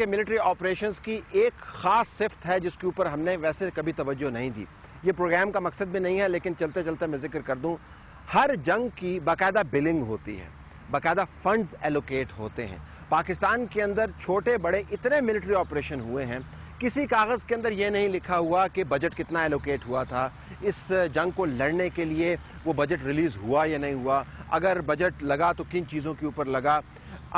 کے military operations کی ایک خاص صفت ہے جس کے اوپر ہم نے ویسے کبھی توجہ نہیں دی. یہ پروگرام کا مقصد بھی نہیں ہے لیکن چلتے چلتے میں ذکر کر دوں. ہر جنگ کی باقاعدہ بلنگ ہوتی ہے, باقاعدہ فنڈز ایلوکیٹ ہوتے ہیں. پاکستان کے اندر چھوٹے بڑے اتنے ملٹری آپریشن ہوئے ہیں, کسی کاغذ کے اندر یہ نہیں لکھا ہوا کہ بجٹ کتنا ایلوکیٹ ہوا تھا, اس جنگ کو لڑنے کے لیے وہ بجٹ ریلیز ہوا یا نہیں ہوا, اگر بجٹ لگا تو کن چیزوں کے اوپر لگا.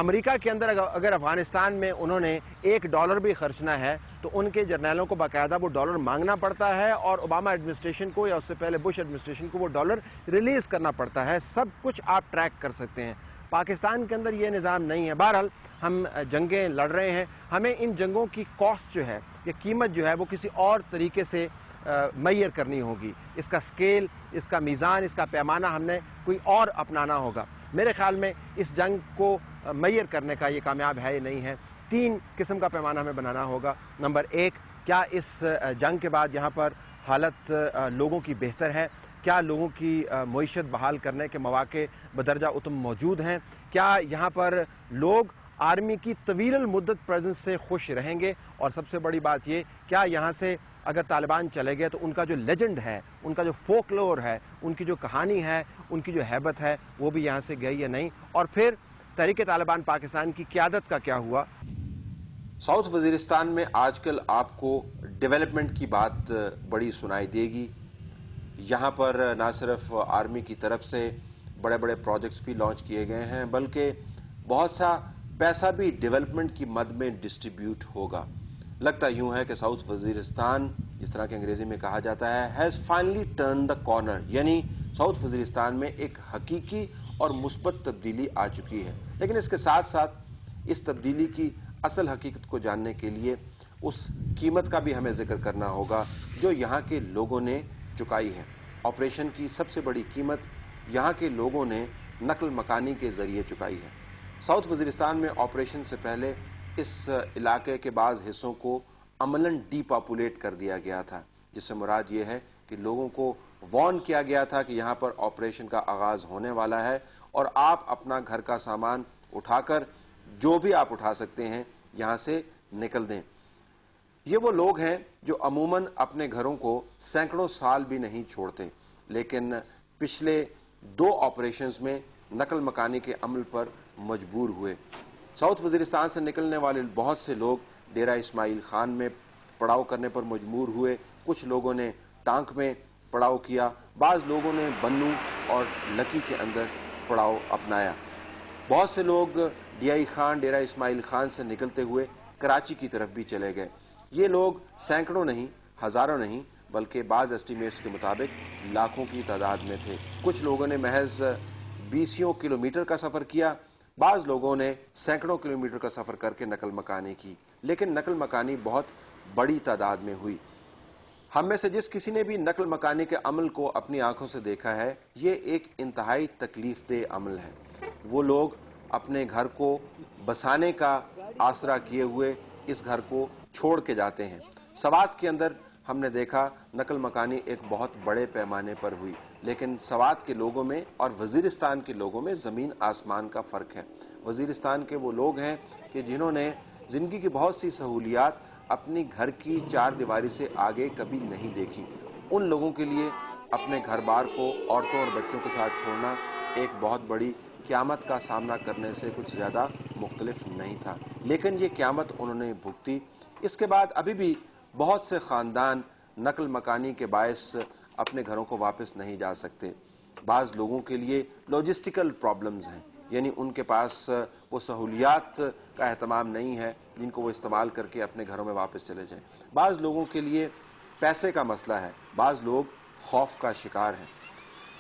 امریکہ کے اندر اگر افغانستان میں انہوں نے $1 بھی خرچنا ہے تو ان کے جرنیلوں کو باقاعدہ وہ ڈالر مانگنا پڑتا ہے, اور اوباما ایڈمنسٹریشن کو یا اس سے پہلے بش ایڈمنسٹریشن کو وہ ڈالر ریلیز کرنا پڑتا ہے. سب کچھ آپ ٹریک کر سکتے ہیں. پاکستان کے اندر یہ نظام نہیں ہے. بہرحال ہم جنگیں لڑ رہے ہیں, ہمیں ان جنگوں کی کاسٹ جو ہے یا قیمت جو ہے وہ کسی اور طریقے سے معیر کرنی ہوگی. اس کا سکیل, اس کا میزان, اس کا پیمانہ ہم نے کوئی اور اپنانا ہوگا. میرے خیال میں اس جنگ کو معیر کرنے کا یہ کامیاب ہے یا نہیں ہے. 3 قسم کا پیمانہ ہمیں بنانا ہوگا. نمبر 1, کیا اس جنگ کے بعد یہاں پر حالت لوگوں کی بہتر ہے؟ کیا لوگوں کی معیشت بحال کرنے کے مواقع بدرجہ اتم موجود ہیں؟ کیا یہاں پر لوگ آرمی کی طویل المدت پریزنس سے خوش رہیں گے؟ اور سب سے بڑی بات یہ, کیا یہاں سے اگر طالبان چلے گئے تو ان کا جو لیجنڈ ہے, ان کا جو فولکلور ہے, ان کی جو کہانی ہے, ان کی جو ہیبت ہے, وہ بھی یہاں سے گئی یا نہیں؟ اور پھر تحریک طالبان پاکستان کی قیادت کا کیا ہوا؟ ساؤتھ وزیرستان میں آج کل آپ کو ڈیولپمنٹ کی بات بڑی سنائی دے گی. یہاں پر نہ صرف آرمی کی طرف سے بڑے بڑے پروجیکٹس بھی لانچ کیے گئے ہیں بلکہ بہت سا پیسہ بھی ڈیولپمنٹ کی مد میں ڈسٹریبیوٹ ہوگا. لگتا یوں ہے کہ ساؤتھ وزیرستان, جس طرح کہ انگریزی میں کہا جاتا ہے, has finally turn the corner, یعنی ساؤتھ وزیرستان میں ایک حقیقی اور مثبت تبدیلی آ چکی ہے. لیکن اس کے ساتھ ساتھ اس تبدیلی کی اصل حقیقت کو جاننے کے لیے اس قیمت کا بھی ہمیں ذکر کرنا ہوگا جو یہاں کے لوگوں نے چکائی ہے. آپریشن کی سب سے بڑی قیمت یہاں کے لوگوں نے نقل مکانی کے ذریعے چکائی ہے. ساؤتھ وزیرستان میں آپریشن سے پہلے اس علاقے کے بعض حصوں کو عملاً ڈی پاپولیٹ کر دیا گیا تھا, جس سے مراد یہ ہے کہ لوگوں کو وارن کیا گیا تھا کہ یہاں پر آپریشن کا آغاز ہونے والا ہے اور آپ اپنا گھر کا سامان اٹھا کر جو بھی آپ اٹھا سکتے ہیں یہاں سے نکل دیں. یہ وہ لوگ ہیں جو عموماً اپنے گھروں کو سینکڑوں سال بھی نہیں چھوڑتے, لیکن پچھلے 2 آپریشنز میں نقل مکانی کے عمل پر مجبور ہوئے. ساؤتھ وزیرستان سے نکلنے والے بہت سے لوگ ڈیرہ اسماعیل خان میں پڑاؤ کرنے پر مجبور ہوئے, کچھ لوگوں نے ٹانک میں پڑاؤ کیا, بعض لوگوں نے بنو اور لکی کے اندر پڑاؤ اپنایا. بہت سے لوگ ڈی آئی خان, ڈیرہ اسماعیل خان سے نکلتے ہوئے کراچی کی طرف بھی چلے گئے. یہ لوگ سینکڑوں نہیں, ہزاروں نہیں, بلکہ بعض ایسٹیمیٹس کے مطابق لاکھوں کی تعداد میں تھے. کچھ لوگوں نے محض 20 کلومیٹر کا سفر کیا, بعض لوگوں نے سینکڑوں کلومیٹر کا سفر کر کے نقل مکانی کی, لیکن نقل مکانی بہت بڑی تعداد میں ہوئی. ہم میں سے جس کسی نے بھی نقل مکانی کے عمل کو اپنی آنکھوں سے دیکھا ہے, یہ ایک انتہائی تکلیف دہ عمل ہے. وہ لوگ اپنے گھر کو بسانے کا آسرا کیے ہوئے اس گھر کو چھوڑ کے جاتے ہیں. سوات کے اندر ہم نے دیکھا نقل مکانی ایک بہت بڑے پیمانے پر ہوئی, لیکن سوات کے لوگوں میں اور وزیرستان کے لوگوں میں زمین آسمان کا فرق ہے. وزیرستان کے وہ لوگ ہیں کہ جنہوں نے زندگی کی بہت سی سہولیات اپنی گھر کی 4 دیواری سے آگے کبھی نہیں دیکھی. ان لوگوں کے لیے اپنے گھر بار کو عورتوں اور بچوں کے ساتھ چھوڑنا ایک بہت بڑی قیامت کا سامنا کرنے سے کچھ زیادہ مختلف نہیں تھا, لیکن یہ قیامت انہوں نے بھگتی. اس کے بعد ابھی بھی بہت سے خاندان نقل مکانی کے باعث اپنے گھروں کو واپس نہیں جا سکتے. بعض لوگوں کے لیے لاجسٹیکل پرابلمز ہیں, یعنی ان کے پاس وہ سہولیات کا اہتمام نہیں ہے جن کو وہ استعمال کر کے اپنے گھروں میں واپس چلے جائیں. بعض لوگوں کے لیے پیسے کا مسئلہ ہے, بعض لوگ خوف کا شکار ہیں.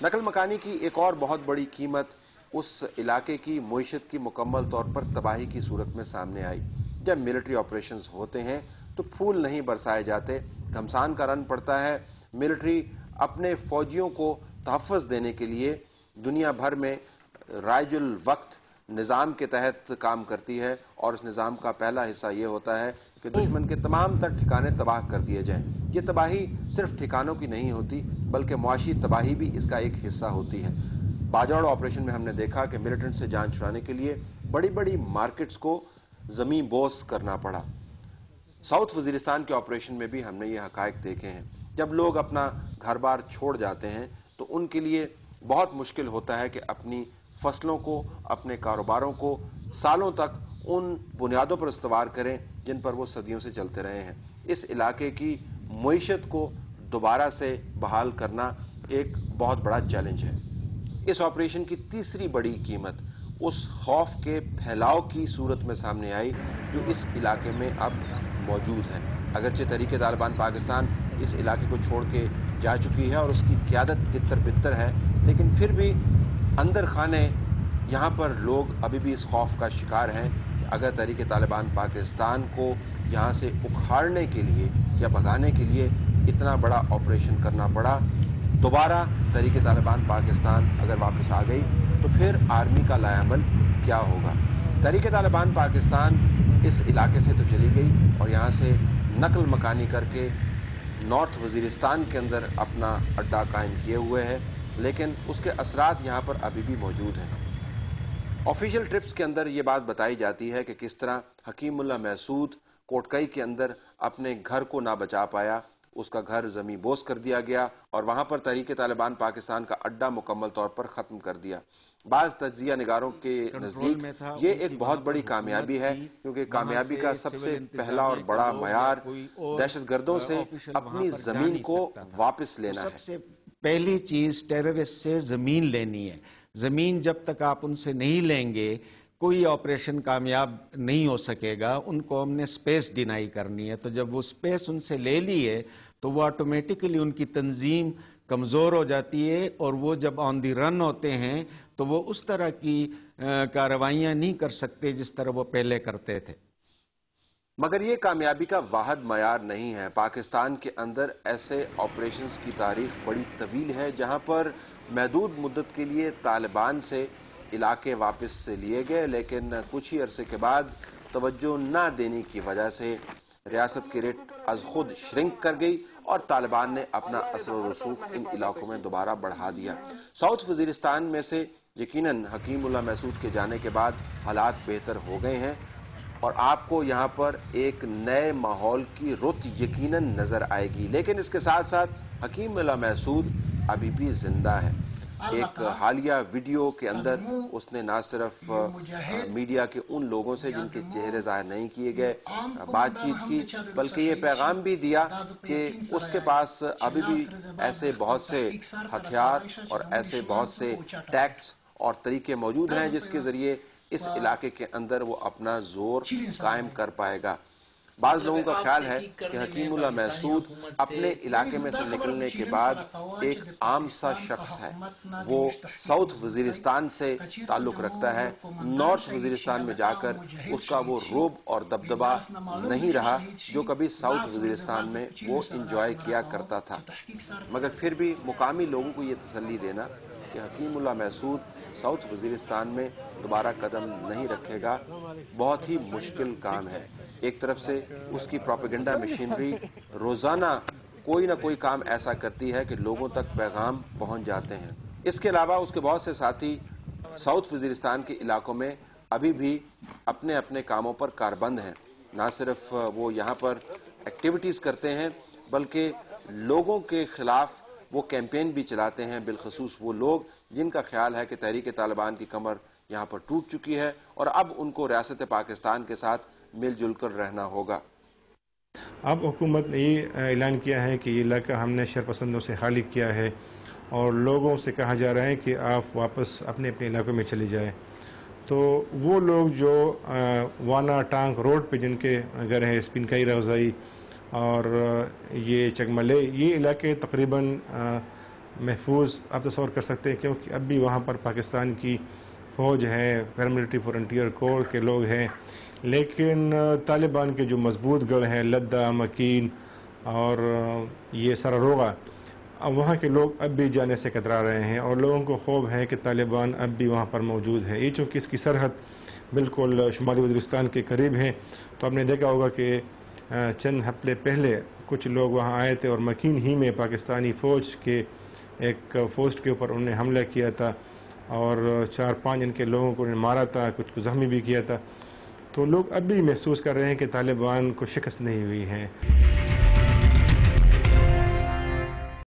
نقل مکانی کی ایک اور بہت بڑی قیمت اس علاقے کی معیشت کی مکمل طور پر تباہی کی صورت میں سامنے آئی. جب ملٹری آپریشنز ہوتے ہیں تو پھول نہیں برسائے جاتے, گھمسان کا رن پڑتا ہے. ملٹری اپنے فوجیوں کو تحفظ دینے کے لیے دنیا بھر میں رائج الوقت نظام کے تحت کام کرتی ہے, اور اس نظام کا پہلا حصہ یہ ہوتا ہے کہ دشمن کے تمام تر ٹھکانے تباہ کر دیے جائیں. یہ تباہی صرف ٹھکانوں کی نہیں ہوتی بلکہ معاشی تباہی بھی اس کا ایک حصہ ہوتی ہے. باجوڑ آپریشن میں ہم نے دیکھا کہ ملیٹنٹ سے جان چھڑانے کے لیے بڑی بڑی مارکٹس کو زمین بوس کرنا پڑا۔ ساؤتھ وزیرستان کے آپریشن میں بھی ہم نے یہ حقائق دیکھے ہیں۔ جب لوگ اپنا گھر بار چھوڑ جاتے ہیں تو ان کے لیے بہت مشکل ہوتا ہے کہ اپنی فصلوں کو، اپنے کاروباروں کو سالوں تک ان بنیادوں پر استوار کریں جن پر وہ صدیوں سے چلتے رہے ہیں۔ اس علاقے کی معیشت کو دوبارہ سے بحال کرنا ایک بہت بڑا چیلنج ہے۔ اس آپریشن کی تیسری بڑی قیمت اس خوف کے پھیلاؤ کی صورت میں سامنے آئی جو اس علاقے میں اب موجود ہے۔ اگرچہ تحریک طالبان پاکستان اس علاقے کو چھوڑ کے جا چکی ہے اور اس کی قیادت تتر بتر ہے، لیکن پھر بھی اندر خانے یہاں پر لوگ ابھی بھی اس خوف کا شکار ہیں کہ اگر تحریک طالبان پاکستان کو یہاں سے اکھاڑنے کے لیے یا بھگانے کے لیے اتنا بڑا آپریشن کرنا پڑا، دوبارہ تحریک طالبان پاکستان اگر واپس آ گئی تو پھر آرمی کا لائے عمل کیا ہوگا؟ تحریک طالبان پاکستان اس علاقے سے تو چلی گئی اور یہاں سے نقل مکانی کر کے نارتھ وزیرستان کے اندر اپنا اڈا قائم کیے ہوئے ہے، لیکن اس کے اثرات یہاں پر ابھی بھی موجود ہیں۔ آفیشیل ٹرپس کے اندر یہ بات بتائی جاتی ہے کہ کس طرح حکیم اللہ محسود کوٹکئی کے اندر اپنے گھر کو نہ بچا پایا، اس کا گھر زمین بوس کر دیا گیا اور وہاں پر تحریک طالبان پاکستان کا اڈا مکمل طور پر ختم کر دیا۔ بعض تجزیہ نگاروں کے نزدیک یہ ایک بہت بڑی کامیابی ہے، کیونکہ کامیابی کا سب سے پہلا اور بڑا معیار دہشت گردوں سے اپنی زمین کو واپس لینا ہے۔ سب سے پہلی چیز ٹیررسٹ سے زمین لینی ہے۔ زمین جب تک آپ ان سے نہیں لیں گے کوئی آپریشن کامیاب نہیں ہو سکے گا۔ ان کو ہم نے سپیس ڈینائی کرنی ہے، تو جب وہ سپیس ان سے لے لی ہے تو وہ آٹومیٹکلی ان کی تنظیم کمزور ہو جاتی ہے اور وہ جب آن دی رن ہوتے ہیں تو وہ اس طرح کی کارروائیاں نہیں کر سکتے جس طرح وہ پہلے کرتے تھے۔ مگر یہ کامیابی کا واحد معیار نہیں ہے۔ پاکستان کے اندر ایسے آپریشنز کی تاریخ بڑی طویل ہے جہاں پر محدود مدت کے لیے طالبان سے علاقے واپس سے لیے گئے، لیکن کچھ ہی عرصے کے بعد توجہ نہ دینے کی وجہ سے ریاست کی ریٹ از خود شرنک کر گئی اور طالبان نے اپنا اثر و رسوخ ان علاقوں میں دوبارہ بڑھا دیا۔ ساؤتھ وزیرستان میں سے یقیناً حکیم اللہ محسود کے جانے کے بعد حالات بہتر ہو گئے ہیں اور آپ کو یہاں پر ایک نئے ماحول کی رت یقیناً نظر آئے گی، لیکن اس کے ساتھ ساتھ حکیم اللہ محسود ابھی بھی زندہ ہے۔ ایک حالیہ ویڈیو کے اندر اس نے نہ صرف میڈیا کے ان لوگوں سے جن کے چہرے ظاہر نہیں کیے گئے بات چیت کی، بلکہ یہ پیغام بھی دیا کہ اس کے پاس ابھی بھی ایسے بہت سے ہتھیار اور ایسے بہت سے ٹیکٹس اور طریقے موجود ہیں جس کے ذریعے اس علاقے کے اندر وہ اپنا زور قائم کر پائے گا۔ بعض لوگوں کا خیال ہے کہ حکیم اللہ محسود اپنے علاقے میں سے نکلنے کے بعد ایک عام سا شخص ہے، وہ ساؤتھ وزیرستان سے تعلق رکھتا ہے، نارتھ وزیرستان میں جا کر اس کا وہ رعب اور دبدبا نہیں رہا جو کبھی ساؤتھ وزیرستان میں وہ انجوائے کیا کرتا تھا۔ مگر پھر بھی مقامی لوگوں کو یہ تسلی دینا کہ حکیم اللہ محسود ساؤتھ وزیرستان میں دوبارہ قدم نہیں رکھے گا بہت ہی مشکل کام ہے۔ ایک طرف سے اس کی پروپیگنڈا مشینری روزانہ کوئی نہ کوئی کام ایسا کرتی ہے کہ لوگوں تک پیغام پہنچ جاتے ہیں۔ اس کے علاوہ اس کے بہت سے ساتھی ساؤتھ وزیرستان کے علاقوں میں ابھی بھی اپنے اپنے کاموں پر کاربند ہیں۔ نہ صرف وہ یہاں پر ایکٹیویٹیز کرتے ہیں بلکہ لوگوں کے خلاف وہ کیمپین بھی چلاتے ہیں، بالخصوص وہ لوگ جن کا خیال ہے کہ تحریک طالبان کی کمر یہاں پر ٹوٹ چکی ہے اور اب ان کو ریاست پاکستان کے ساتھ مل جل کر رہنا ہوگا۔ اب حکومت نے یہ اعلان کیا ہے کہ یہ علاقہ ہم نے شرپسندوں سے خالی کیا ہے اور لوگوں سے کہا جا رہا ہے کہ آپ واپس اپنے اپنے علاقوں میں چلے جائیں۔ تو وہ لوگ جو وانا ٹانک روڈ پہ جن کے گھر ہیں، اسپنکائی روزائی اور یہ چکملے، یہ علاقے تقریباً محفوظ آپ تصور کر سکتے ہیں، کیونکہ اب بھی وہاں پر پاکستان کی فوج ہے، پیراملٹری فرنٹیئر کور کے لوگ ہیں، لیکن طالبان کے جو مضبوط گڑھ ہیں لدہ، مکین اور یہ سراروغہ، وہاں کے لوگ اب بھی جانے سے کترا رہے ہیں اور لوگوں کو خوف ہے کہ طالبان اب بھی وہاں پر موجود ہے۔ یہ چونکہ اس کی سرحد بالکل شمالی وزیرستان کے قریب ہیں، تو آپ نے دیکھا ہوگا کہ چند ہفتے پہلے کچھ لوگ وہاں آئے تھے اور مکین ہی میں پاکستانی فوج کے ایک پوسٹ کے اوپر انہوں نے حملہ کیا تھا اور 4-5 ان کے لوگوں کو انہیں مارا تھا، کچھ کو زخمی بھی کیا تھا۔ تو لوگ اب بھی محسوس کر رہے ہیں کہ طالبان کو شکست نہیں ہوئی ہے.